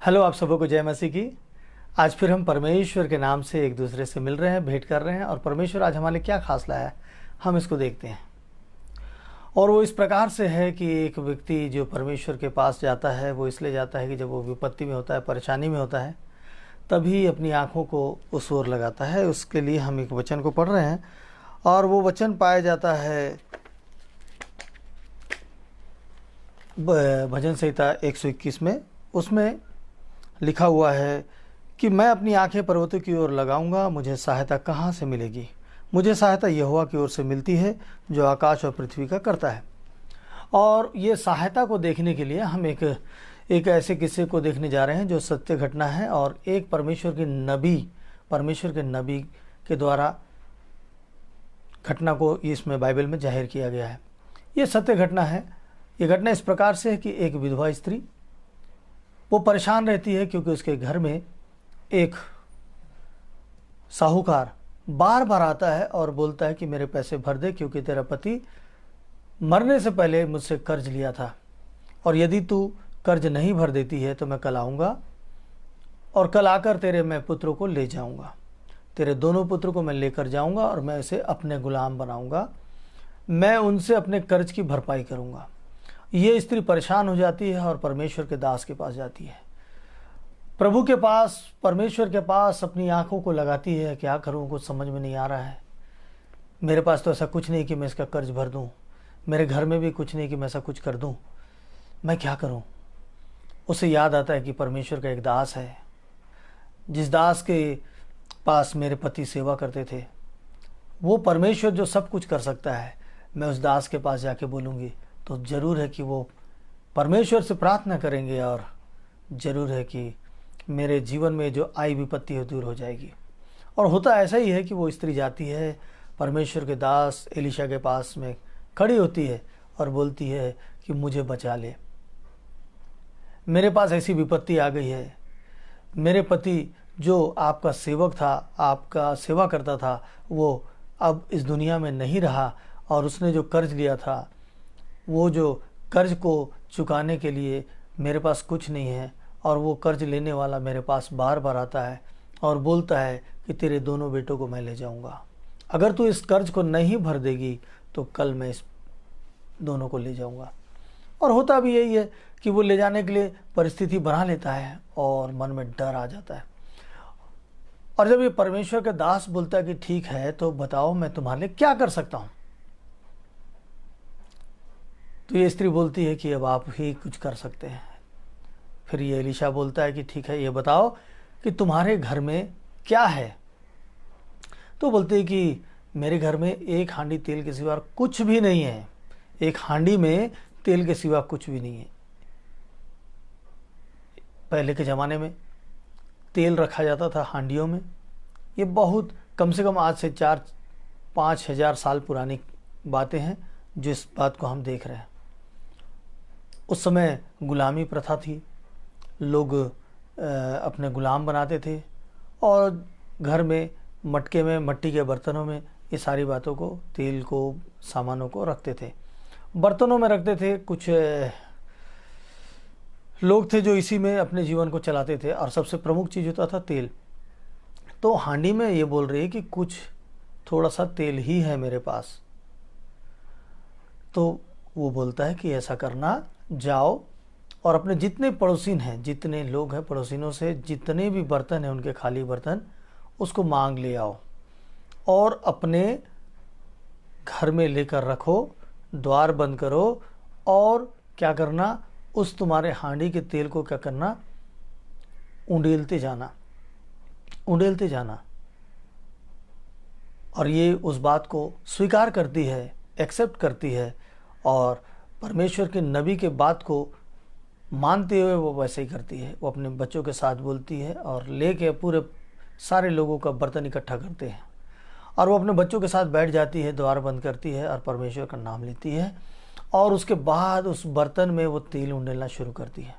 Hello, आप सबको जय मसीह की। आज फिर हम परमेश्वर के नाम से एक दूसरे से मिल रहे हैं, भेंट कर रहे हैं और परमेश्वर आज हमारे लिए क्या खास लाया है हम इसको देखते हैं। और वो इस प्रकार से है कि एक व्यक्ति जो परमेश्वर के पास जाता है वो इसलिए जाता है कि जब वो विपत्ति में होता है, परेशानी में होता है, तभी अपनी आंखों को उस ओर लगाता है। उसके लिए हम एक वचन को पढ़ रहे हैं और वो वचन पाया जाता है भजन संहिता 121 में। उसमें लिखा हुआ है कि मैं अपनी आंखें पर्वतों की ओर लगाऊंगा, मुझे सहायता कहाँ से मिलेगी। मुझे सहायता यहोवा की ओर से मिलती है जो आकाश और पृथ्वी का करता है। और ये सहायता को देखने के लिए हम एक ऐसे किस्से को देखने जा रहे हैं जो सत्य घटना है और एक परमेश्वर के नबी के द्वारा घटना को इसमें बाइबल में जाहिर किया गया है। ये सत्य घटना है। ये घटना इस प्रकार से है कि एक विधवा स्त्री वो परेशान रहती है क्योंकि उसके घर में एक साहूकार बार बार आता है और बोलता है कि मेरे पैसे भर दे, क्योंकि तेरा पति मरने से पहले मुझसे कर्ज लिया था और यदि तू कर्ज नहीं भर देती है तो मैं कल आऊँगा और कल आकर तेरे मैं पुत्रों को ले जाऊँगा, तेरे दोनों पुत्र को मैं लेकर जाऊँगा और मैं उसे अपने गुलाम बनाऊँगा, मैं उनसे अपने कर्ज की भरपाई करूँगा। ये स्त्री परेशान हो जाती है और परमेश्वर के दास के पास जाती है, प्रभु के पास, परमेश्वर के पास अपनी आंखों को लगाती है। क्या करूं, कुछ समझ में नहीं आ रहा है। मेरे पास तो ऐसा कुछ नहीं कि मैं इसका कर्ज भर दूं, मेरे घर में भी कुछ नहीं कि मैं ऐसा कुछ कर दूं, मैं क्या करूं। उसे याद आता है कि परमेश्वर का एक दास है, जिस दास के पास मेरे पति सेवा करते थे। वो परमेश्वर जो सब कुछ कर सकता है, मैं उस दास के पास जाके बोलूँगी तो ज़रूर है कि वो परमेश्वर से प्रार्थना करेंगे और ज़रूर है कि मेरे जीवन में जो आई विपत्ति है दूर हो जाएगी। और होता ऐसा ही है कि वो स्त्री जाती है, परमेश्वर के दास एलीशा के पास में खड़ी होती है और बोलती है कि मुझे बचा ले, मेरे पास ऐसी विपत्ति आ गई है। मेरे पति जो आपका सेवक था, आपका सेवा करता था, वो अब इस दुनिया में नहीं रहा और उसने जो कर्ज लिया था, वो जो कर्ज को चुकाने के लिए मेरे पास कुछ नहीं है और वो कर्ज लेने वाला मेरे पास बार बार आता है और बोलता है कि तेरे दोनों बेटों को मैं ले जाऊंगा, अगर तू इस कर्ज को नहीं भर देगी तो कल मैं इस दोनों को ले जाऊंगा। और होता भी यही है कि वो ले जाने के लिए परिस्थिति बना लेता है और मन में डर आ जाता है। और जब ये परमेश्वर का दास बोलता है कि ठीक है तो बताओ मैं तुम्हारे लिए क्या कर सकता हूँ, तो ये स्त्री बोलती है कि अब आप ही कुछ कर सकते हैं। फिर ये एलीशा बोलता है कि ठीक है, ये बताओ कि तुम्हारे घर में क्या है। तो बोलते हैं कि मेरे घर में एक हांडी तेल के सिवा कुछ भी नहीं है। एक हांडी में तेल के सिवा कुछ भी नहीं है। पहले के ज़माने में तेल रखा जाता था हांडियों में। ये बहुत कम से कम आज से 4-5 हज़ार साल पुरानी बातें हैं जिस बात को हम देख रहे हैं। उस समय गुलामी प्रथा थी, लोग अपने गुलाम बनाते थे और घर में मटके में, मिट्टी के बर्तनों में ये सारी बातों को, तेल को, सामानों को रखते थे, बर्तनों में रखते थे। कुछ लोग थे जो इसी में अपने जीवन को चलाते थे और सबसे प्रमुख चीज़ होता था तेल। तो हांडी में ये बोल रही है कि कुछ थोड़ा सा तेल ही है मेरे पास। तो वो बोलता है कि ऐसा करना, जाओ और अपने जितने पड़ोसिन हैं, जितने लोग हैं, पड़ोसिनों से जितने भी बर्तन हैं उनके खाली बर्तन उसको मांग ले आओ और अपने घर में लेकर रखो, द्वार बंद करो और क्या करना, उस तुम्हारे हांडी के तेल को क्या करना, उंडेलते जाना। और ये उस बात को स्वीकार करती है, एक्सेप्ट करती है और परमेश्वर के नबी के बात को मानते हुए वो वैसे ही करती है। वो अपने बच्चों के साथ बोलती है और लेके पूरे सारे लोगों का बर्तन इकट्ठा करते हैं और वो अपने बच्चों के साथ बैठ जाती है, द्वार बंद करती है और परमेश्वर का नाम लेती है और उसके बाद उस बर्तन में वो तेल उंडेलना शुरू करती है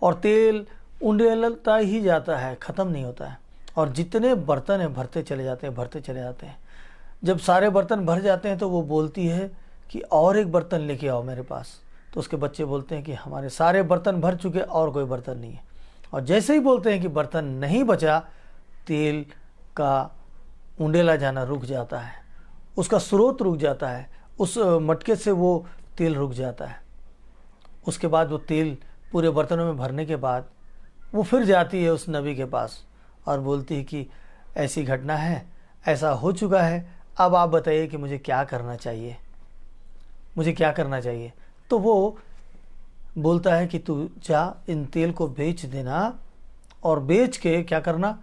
और तेल उंडेलता ही जाता है, ख़त्म नहीं होता है। और जितने बर्तन हैं भरते चले जाते हैं। जब सारे बर्तन भर जाते हैं तो वो बोलती है कि और एक बर्तन लेके आओ मेरे पास। तो उसके बच्चे बोलते हैं कि हमारे सारे बर्तन भर चुके और कोई बर्तन नहीं है। और जैसे ही बोलते हैं कि बर्तन नहीं बचा, तेल का उंडेला जाना रुक जाता है, उसका स्रोत रुक जाता है, उस मटके से वो तेल रुक जाता है। उसके बाद वो तेल पूरे बर्तनों में भरने के बाद वो फिर जाती है उस नबी के पास और बोलती है कि ऐसी घटना है, ऐसा हो चुका है, अब आप बताइए कि मुझे क्या करना चाहिए, मुझे क्या करना चाहिए। तो वो बोलता है कि तू जा इन तेल को बेच देना और बेच के क्या करना,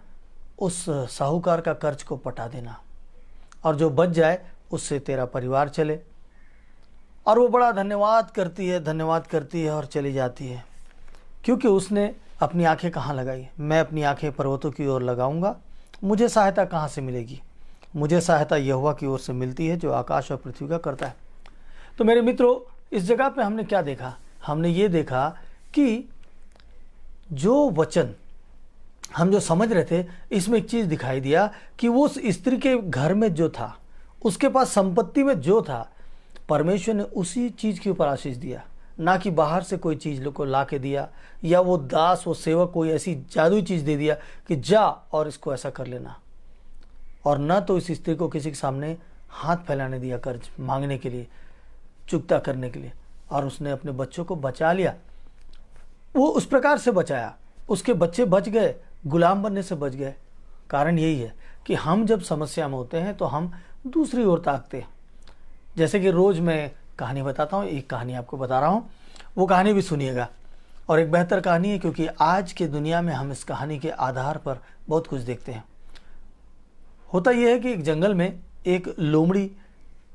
उस साहूकार का कर्ज को पटा देना और जो बच जाए उससे तेरा परिवार चले। और वो बड़ा धन्यवाद करती है और चली जाती है, क्योंकि उसने अपनी आंखें कहाँ लगाई। मैं अपनी आंखें पर्वतों की ओर लगाऊंगा, मुझे सहायता कहाँ से मिलेगी? मुझे सहायता यहोवा की ओर से मिलती है जो आकाश और पृथ्वी का करता है। तो मेरे मित्रों, इस जगह पे हमने क्या देखा? हमने ये देखा कि जो वचन हम जो समझ रहे थे, इसमें एक चीज़ दिखाई दिया कि वो उस स्त्री के घर में जो था, उसके पास संपत्ति में जो था, परमेश्वर ने उसी चीज़ के ऊपर आशीष दिया, ना कि बाहर से कोई चीज़ को ला के दिया, या वो दास वो सेवक कोई ऐसी जादुई चीज़ दे दिया कि जा और इसको ऐसा कर लेना। और न तो इस स्त्री को किसी के सामने हाथ फैलाने दिया कर्ज मांगने के लिए, चुकता करने के लिए। और उसने अपने बच्चों को बचा लिया, वो उस प्रकार से बचाया, उसके बच्चे बच गए, गुलाम बनने से बच गए। कारण यही है कि हम जब समस्या में होते हैं तो हम दूसरी ओर ताकते हैं। जैसे कि रोज़ मैं कहानी बताता हूँ, एक कहानी आपको बता रहा हूँ, वो कहानी भी सुनिएगा। और एक बेहतर कहानी है, क्योंकि आज के दुनिया में हम इस कहानी के आधार पर बहुत कुछ देखते हैं। होता यह है कि एक जंगल में एक लोमड़ी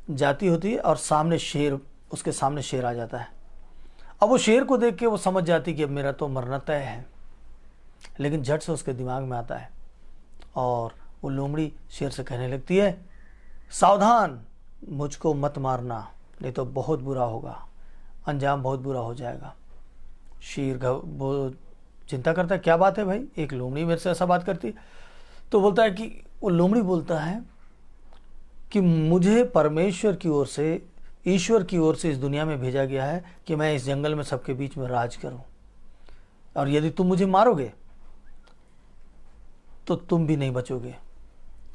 जाती होती है और सामने शेर, उसके सामने शेर आ जाता है। अब वो शेर को देख के वो समझ जाती कि अब मेरा तो मरना तय है। लेकिन झट से उसके दिमाग में आता है और वो लोमड़ी शेर से कहने लगती है, सावधान, मुझको मत मारना, नहीं तो बहुत बुरा होगा, अंजाम बहुत बुरा हो जाएगा। शेर वो चिंता करता है, क्या बात है भाई, एक लोमड़ी मेरे से ऐसा बात करती। तो बोलता है कि वो लोमड़ी बोलता है कि मुझे परमेश्वर की ओर से, ईश्वर की ओर से इस दुनिया में भेजा गया है कि मैं इस जंगल में सबके बीच में राज करूं, और यदि तुम मुझे मारोगे तो तुम भी नहीं बचोगे,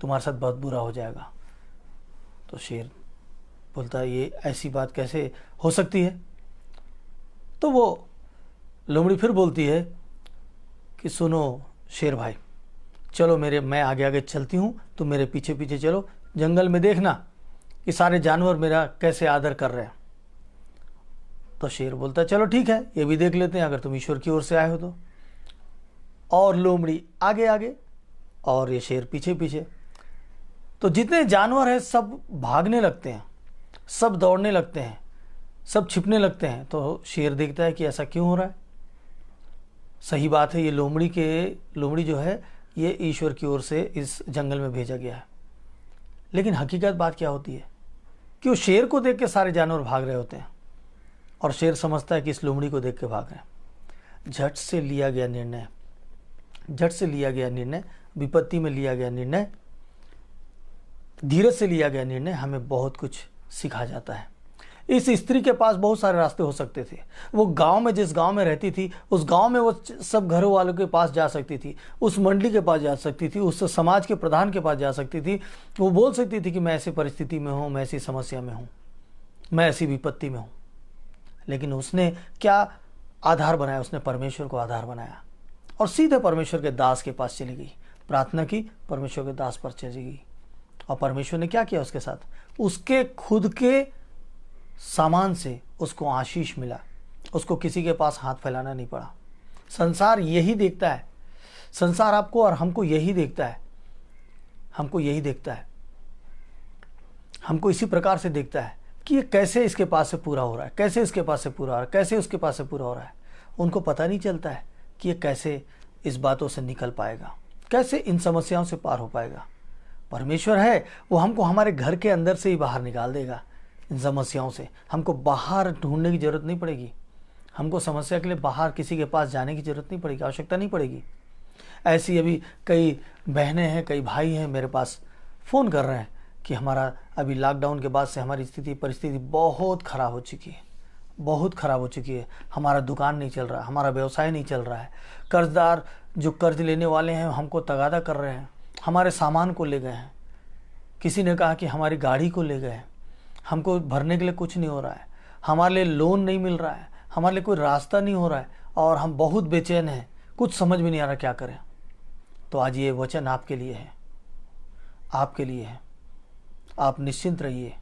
तुम्हारे साथ बहुत बुरा हो जाएगा। तो शेर बोलता है, ये ऐसी बात कैसे हो सकती है? तो वो लोमड़ी फिर बोलती है कि सुनो शेर भाई, चलो मैं आगे आगे चलती हूँ, तुम मेरे पीछे पीछे चलो, जंगल में देखना कि सारे जानवर मेरा कैसे आदर कर रहे हैं। तो शेर बोलता है, चलो ठीक है, ये भी देख लेते हैं, अगर तुम ईश्वर की ओर से आए हो तो। और लोमड़ी आगे आगे और ये शेर पीछे पीछे। तो जितने जानवर हैं सब भागने लगते हैं, सब दौड़ने लगते हैं, सब छिपने लगते हैं। तो शेर देखता है कि ऐसा क्यों हो रहा है। सही बात है, ये लोमड़ी जो है ये ईश्वर की ओर से इस जंगल में भेजा गया है। लेकिन हकीकत बात क्या होती है कि वो शेर को देख के सारे जानवर भाग रहे होते हैं और शेर समझता है कि इस लोमड़ी को देख के भाग रहे हैं। झट से लिया गया निर्णय, विपत्ति में लिया गया निर्णय, धीरज से लिया गया निर्णय हमें बहुत कुछ सिखा जाता है। इस स्त्री के पास बहुत सारे रास्ते हो सकते थे। वो गांव में, जिस गांव में रहती थी, उस गांव में वो सब घरों वालों के पास जा सकती थी, उस मंडली के पास जा सकती थी, उस समाज के प्रधान के पास जा सकती थी। वो बोल सकती थी कि मैं ऐसी परिस्थिति में हूँ, मैं ऐसी समस्या में हूँ, मैं ऐसी विपत्ति में हूँ। लेकिन उसने क्या आधार बनाया? उसने परमेश्वर को आधार बनाया और सीधे परमेश्वर के दास के पास चली गई, प्रार्थना की, परमेश्वर के दास पर चली गई। और परमेश्वर ने क्या किया उसके साथ? उसके खुद के सामान से उसको आशीष मिला, उसको किसी के पास हाथ फैलाना नहीं पड़ा। संसार यही देखता है, संसार आपको और हमको यही देखता है, हमको इसी प्रकार से देखता है कि ये कैसे इसके पास से पूरा हो रहा है, कैसे इसके पास से पूरा हो रहा है, कैसे उसके पास से पूरा हो रहा है। उनको पता नहीं चलता है कि ये कैसे इस बातों से निकल पाएगा, कैसे इन समस्याओं से पार हो पाएगा। परमेश्वर है, वो हमको हमारे घर के अंदर से ही बाहर निकाल देगा। इन समस्याओं से हमको बाहर ढूंढने की जरूरत नहीं पड़ेगी, हमको समस्या के लिए बाहर किसी के पास जाने की जरूरत नहीं पड़ेगी, आवश्यकता नहीं पड़ेगी। ऐसी अभी कई बहनें हैं, कई भाई हैं मेरे पास फ़ोन कर रहे हैं कि हमारा अभी लॉकडाउन के बाद से हमारी परिस्थिति बहुत ख़राब हो चुकी है, बहुत ख़राब हो चुकी है। हमारा दुकान नहीं चल रहा, हमारा व्यवसाय नहीं चल रहा है। कर्जदार जो कर्ज लेने वाले हैं हमको तगादा कर रहे हैं, हमारे सामान को ले गए हैं। किसी ने कहा कि हमारी गाड़ी को ले गए हैं, हमको भरने के लिए कुछ नहीं हो रहा है, हमारे लिए लोन नहीं मिल रहा है, हमारे लिए कोई रास्ता नहीं हो रहा है और हम बहुत बेचैन हैं, कुछ समझ में नहीं आ रहा क्या करें। तो आज ये वचन आपके लिए है, आपके लिए है। आप निश्चिंत रहिए,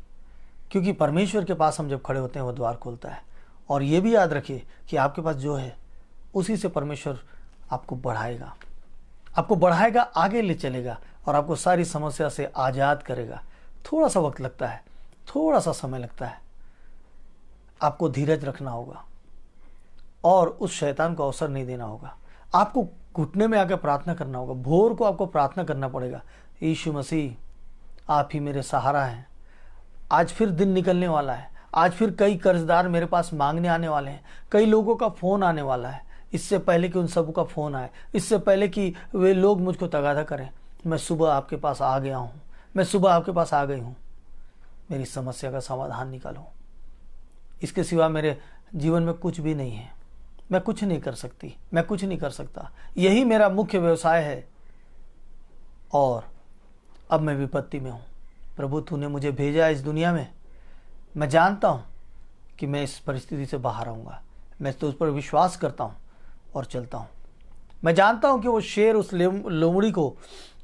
क्योंकि परमेश्वर के पास हम जब खड़े होते हैं वो द्वार खोलता है। और ये भी याद रखिए कि आपके पास जो है उसी से परमेश्वर आपको बढ़ाएगा, आपको बढ़ाएगा, आगे ले चलेगा और आपको सारी समस्या से आज़ाद करेगा। थोड़ा सा वक्त लगता है, थोड़ा सा समय लगता है। आपको धीरज रखना होगा और उस शैतान को अवसर नहीं देना होगा। आपको घुटने में आकर प्रार्थना करना होगा। भोर को आपको प्रार्थना करना पड़ेगा, यीशु मसीह आप ही मेरे सहारा हैं। आज फिर दिन निकलने वाला है, आज फिर कई कर्जदार मेरे पास मांगने आने वाले हैं, कई लोगों का फ़ोन आने वाला है। इससे पहले कि उन सबों का फ़ोन आए, इससे पहले कि वे लोग मुझको तगादा करें, मैं सुबह आपके पास आ गया हूँ, मैं सुबह आपके पास आ गई हूँ। मेरी समस्या का समाधान निकालो। इसके सिवा मेरे जीवन में कुछ भी नहीं है। मैं कुछ नहीं कर सकती, मैं कुछ नहीं कर सकता। यही मेरा मुख्य व्यवसाय है और अब मैं विपत्ति में हूँ। प्रभु तूने मुझे भेजा है इस दुनिया में। मैं जानता हूँ कि मैं इस परिस्थिति से बाहर आऊँगा। मैं तो उस पर विश्वास करता हूँ और चलता हूँ। मैं जानता हूँ कि वो शेर उस लोमड़ी को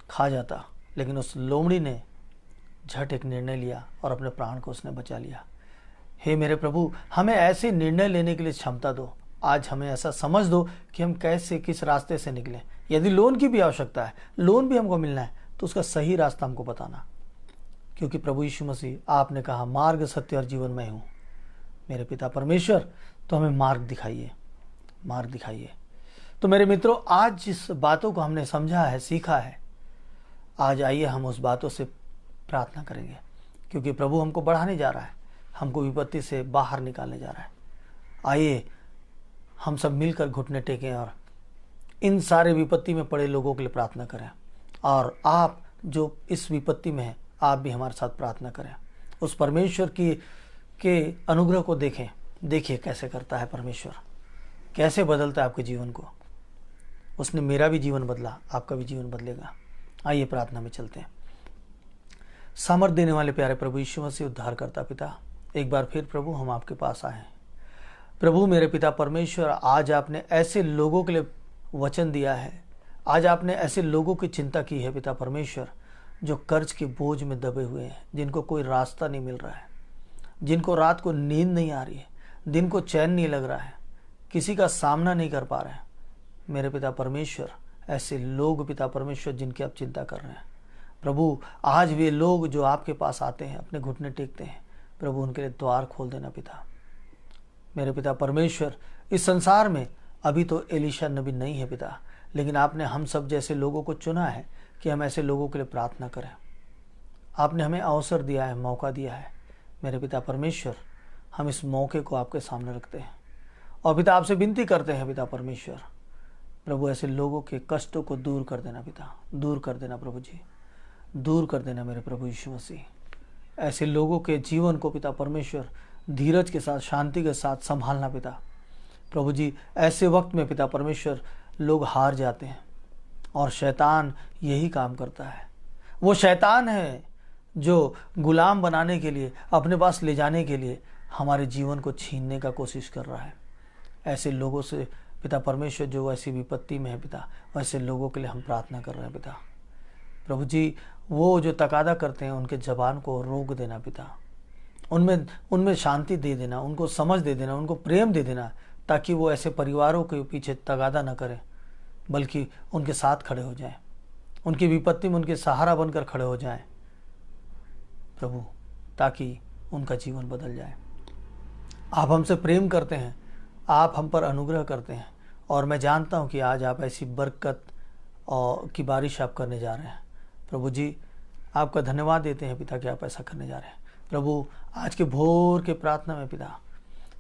खा जाता, लेकिन उस लोमड़ी ने झट एक निर्णय लिया और अपने प्राण को उसने बचा लिया। हे मेरे प्रभु, हमें ऐसे निर्णय लेने के लिए क्षमता दो। आज हमें ऐसा समझ दो कि हम कैसे, किस रास्ते से निकलें। यदि लोन की भी आवश्यकता है, लोन भी हमको मिलना है, तो उसका सही रास्ता हमको बताना, क्योंकि प्रभु यीशु मसीह आपने कहा मार्ग, सत्य और जीवन मैं हूँ। मेरे पिता परमेश्वर, तो हमें मार्ग दिखाइए, मार्ग दिखाइए। तो मेरे मित्रों, आज जिस बातों को हमने समझा है, सीखा है, आज आइए हम उस बातों से प्रार्थना करेंगे, क्योंकि प्रभु हमको बढ़ाने जा रहा है, हमको विपत्ति से बाहर निकालने जा रहा है। आइए हम सब मिलकर घुटने टेकें और इन सारे विपत्ति में पड़े लोगों के लिए प्रार्थना करें। और आप जो इस विपत्ति में हैं, आप भी हमारे साथ प्रार्थना करें। उस परमेश्वर के अनुग्रह को देखें। देखिए कैसे करता है परमेश्वर, कैसे बदलता है आपके जीवन को। उसने मेरा भी जीवन बदला, आपका भी जीवन बदलेगा। आइए प्रार्थना में चलते हैं। सामर्थ्य देने वाले प्यारे प्रभु यीशु मसीह, उद्धार करता पिता, एक बार फिर प्रभु हम आपके पास आए हैं। प्रभु मेरे पिता परमेश्वर, आज आपने ऐसे लोगों के लिए वचन दिया है, आज आपने ऐसे लोगों की चिंता की है पिता परमेश्वर, जो कर्ज के बोझ में दबे हुए हैं, जिनको कोई रास्ता नहीं मिल रहा है, जिनको रात को नींद नहीं आ रही है, दिन को चैन नहीं लग रहा है, किसी का सामना नहीं कर पा रहे हैं। मेरे पिता परमेश्वर, ऐसे लोग पिता परमेश्वर जिनकी आप चिंता कर रहे हैं प्रभु, आज वे लोग जो आपके पास आते हैं, अपने घुटने टेकते हैं, प्रभु उनके लिए द्वार खोल देना पिता। मेरे पिता परमेश्वर, इस संसार में अभी तो एलीशा नबी नहीं है पिता, लेकिन आपने हम सब जैसे लोगों को चुना है कि हम ऐसे लोगों के लिए प्रार्थना करें। आपने हमें अवसर दिया है, मौका दिया है। मेरे पिता परमेश्वर, हम इस मौके को आपके सामने रखते हैं और पिता आपसे विनती करते हैं पिता परमेश्वर, प्रभु ऐसे लोगों के कष्टों को दूर कर देना पिता, दूर कर देना प्रभु जी, दूर कर देना मेरे प्रभु यीशु मसीह। ऐसे लोगों के जीवन को पिता परमेश्वर धीरज के साथ, शांति के साथ संभालना पिता। प्रभु जी, ऐसे वक्त में पिता परमेश्वर लोग हार जाते हैं और शैतान यही काम करता है। वो शैतान है जो गुलाम बनाने के लिए, अपने पास ले जाने के लिए हमारे जीवन को छीनने का कोशिश कर रहा है। ऐसे लोगों से पिता परमेश्वर जो ऐसी विपत्ति में है पिता, वैसे लोगों के लिए हम प्रार्थना कर रहे हैं पिता। प्रभु जी, वो जो तकादा करते हैं उनके जबान को रोक देना पिता, उनमें शांति दे देना, उनको समझ दे देना, उनको प्रेम दे देना, ताकि वो ऐसे परिवारों के पीछे तगादा न करें, बल्कि उनके साथ खड़े हो जाएं, उनकी विपत्ति में उनके सहारा बनकर खड़े हो जाएं प्रभु, ताकि उनका जीवन बदल जाए। आप हमसे प्रेम करते हैं, आप हम पर अनुग्रह करते हैं और मैं जानता हूं कि आज आप ऐसी बरकत और की बारिश आप करने जा रहे हैं। प्रभु जी, आपका धन्यवाद देते हैं पिता कि आप ऐसा करने जा रहे हैं। प्रभु, आज के भोर के प्रार्थना में पिता,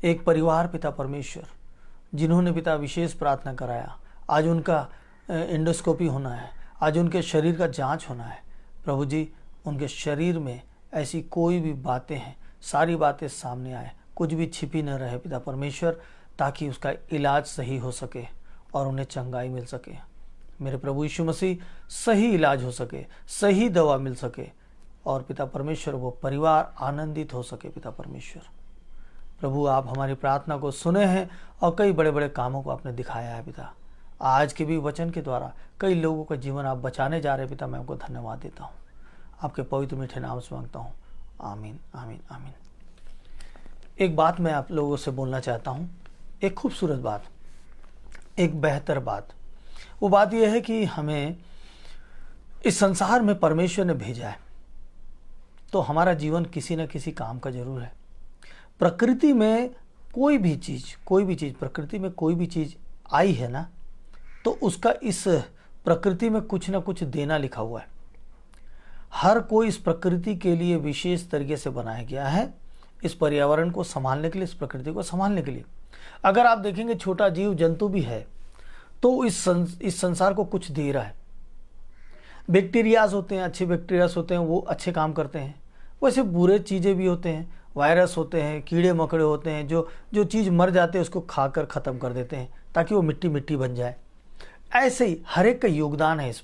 एक परिवार पिता परमेश्वर जिन्होंने पिता विशेष प्रार्थना कराया, आज उनका एंडोस्कोपी होना है, आज उनके शरीर का जांच होना है। प्रभु जी, उनके शरीर में ऐसी कोई भी बातें हैं, सारी बातें सामने आए, कुछ भी छिपी न रहे पिता परमेश्वर, ताकि उसका इलाज सही हो सके और उन्हें चंगाई मिल सके। मेरे प्रभु यीशु मसीह, सही इलाज हो सके, सही दवा मिल सके और पिता परमेश्वर वो परिवार आनंदित हो सके। पिता परमेश्वर प्रभु, आप हमारी प्रार्थना को सुने हैं और कई बड़े बड़े कामों को आपने दिखाया है पिता। आज के भी वचन के द्वारा कई लोगों का जीवन आप बचाने जा रहे हैं पिता। मैं आपको धन्यवाद देता हूँ, आपके पवित्र मीठे नाम से मांगता हूँ, आमीन आमीन आमीन। एक बात मैं आप लोगों से बोलना चाहता हूँ, एक खूबसूरत बात, एक बेहतर बात। वो बात यह है कि हमें इस संसार में परमेश्वर ने भेजा है, तो हमारा जीवन किसी न किसी काम का जरूर है। प्रकृति में कोई भी चीज़ प्रकृति में कोई भी चीज़ आई है ना, तो उसका इस प्रकृति में कुछ ना कुछ देना लिखा हुआ है। हर कोई इस प्रकृति के लिए विशेष तरीके से बनाया गया है, इस पर्यावरण को संभालने के लिए, इस प्रकृति को संभालने के लिए। अगर आप देखेंगे छोटा जीव जंतु भी है तो इस संसार को कुछ दे रहा है। बैक्टीरियाज होते हैं, अच्छे बैक्टीरियाज होते हैं, वो अच्छे काम करते हैं। वैसे बुरे चीज़ें भी होते हैं, वायरस होते हैं, कीड़े मकड़े होते हैं, जो चीज़ मर जाते हैं उसको खाकर ख़त्म कर देते हैं ताकि वो मिट्टी बन जाए। ऐसे ही हर एक का योगदान है इस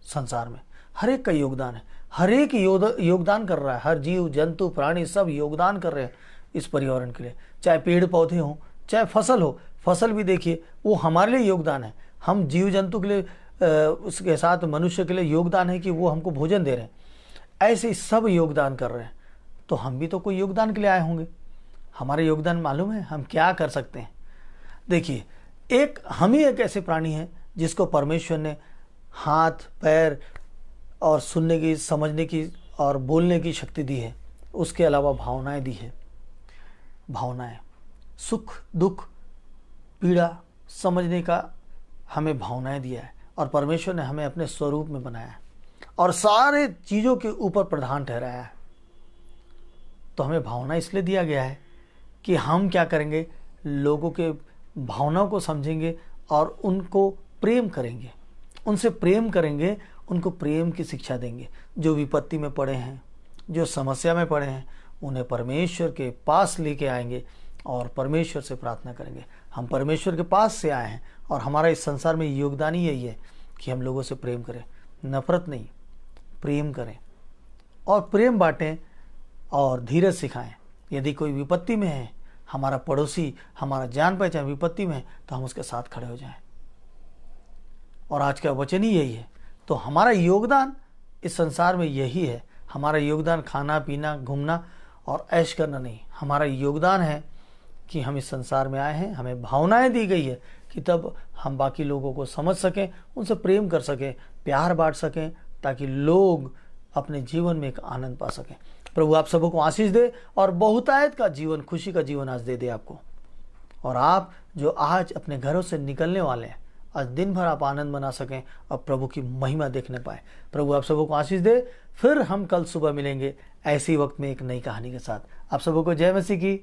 संसार में, हर एक का योगदान है, हर एक योगदान कर रहा है। हर जीव जंतु प्राणी सब योगदान कर रहे हैं इस पर्यावरण के लिए, चाहे पेड़ पौधे हों, चाहे फसल हो। फसल भी देखिए, वो हमारे लिए योगदान है। हम जीव जंतु के लिए, उसके साथ मनुष्य के लिए योगदान है कि वो हमको भोजन दे रहे हैं। ऐसे ही सब योगदान कर रहे हैं, तो हम भी तो कोई योगदान के लिए आए होंगे। हमारा योगदान मालूम है हम क्या कर सकते हैं? देखिए, हम ही एक ऐसे प्राणी हैं जिसको परमेश्वर ने हाथ, पैर और सुनने की, समझने की और बोलने की शक्ति दी है। उसके अलावा भावनाएं दी है। भावनाएं, सुख दुख पीड़ा समझने का हमें भावनाएं दिया है, और परमेश्वर ने हमें अपने स्वरूप में बनाया है और सारे चीज़ों के ऊपर प्रधान ठहराया है। तो हमें भावना इसलिए दिया गया है कि हम क्या करेंगे, लोगों के भावनाओं को समझेंगे और उनको प्रेम करेंगे, उनसे प्रेम करेंगे, उनको प्रेम की शिक्षा देंगे। जो विपत्ति में पड़े हैं, जो समस्या में पड़े हैं, उन्हें परमेश्वर के पास लेके आएंगे और परमेश्वर से प्रार्थना करेंगे। हम परमेश्वर के पास से आए हैं और हमारा इस संसार में योगदान ही यही है कि हम लोगों से प्रेम करें, नफरत नहीं, प्रेम करें और प्रेम बांटें और धीरज सिखाएं। यदि कोई विपत्ति में है, हमारा पड़ोसी, हमारा जान पहचान विपत्ति में है, तो हम उसके साथ खड़े हो जाएं। और आज का वचन ही यही है। तो हमारा योगदान इस संसार में यही है। हमारा योगदान खाना पीना, घूमना और ऐश करना नहीं। हमारा योगदान है कि हम इस संसार में आए हैं, हमें भावनाएं दी गई है कि तब हम बाकी लोगों को समझ सकें, उनसे प्रेम कर सकें, प्यार बांट सकें, ताकि लोग अपने जीवन में एक आनंद पा सकें। प्रभु आप सबको आशीष दे और बहुतायत का जीवन, खुशी का जीवन आज दे दे आपको। और आप जो आज अपने घरों से निकलने वाले हैं, आज दिन भर आप आनंद मना सकें और प्रभु की महिमा देखने पाए। प्रभु आप सबको आशीष दे। फिर हम कल सुबह मिलेंगे ऐसी वक्त में एक नई कहानी के साथ। आप सबको जय मसीह की।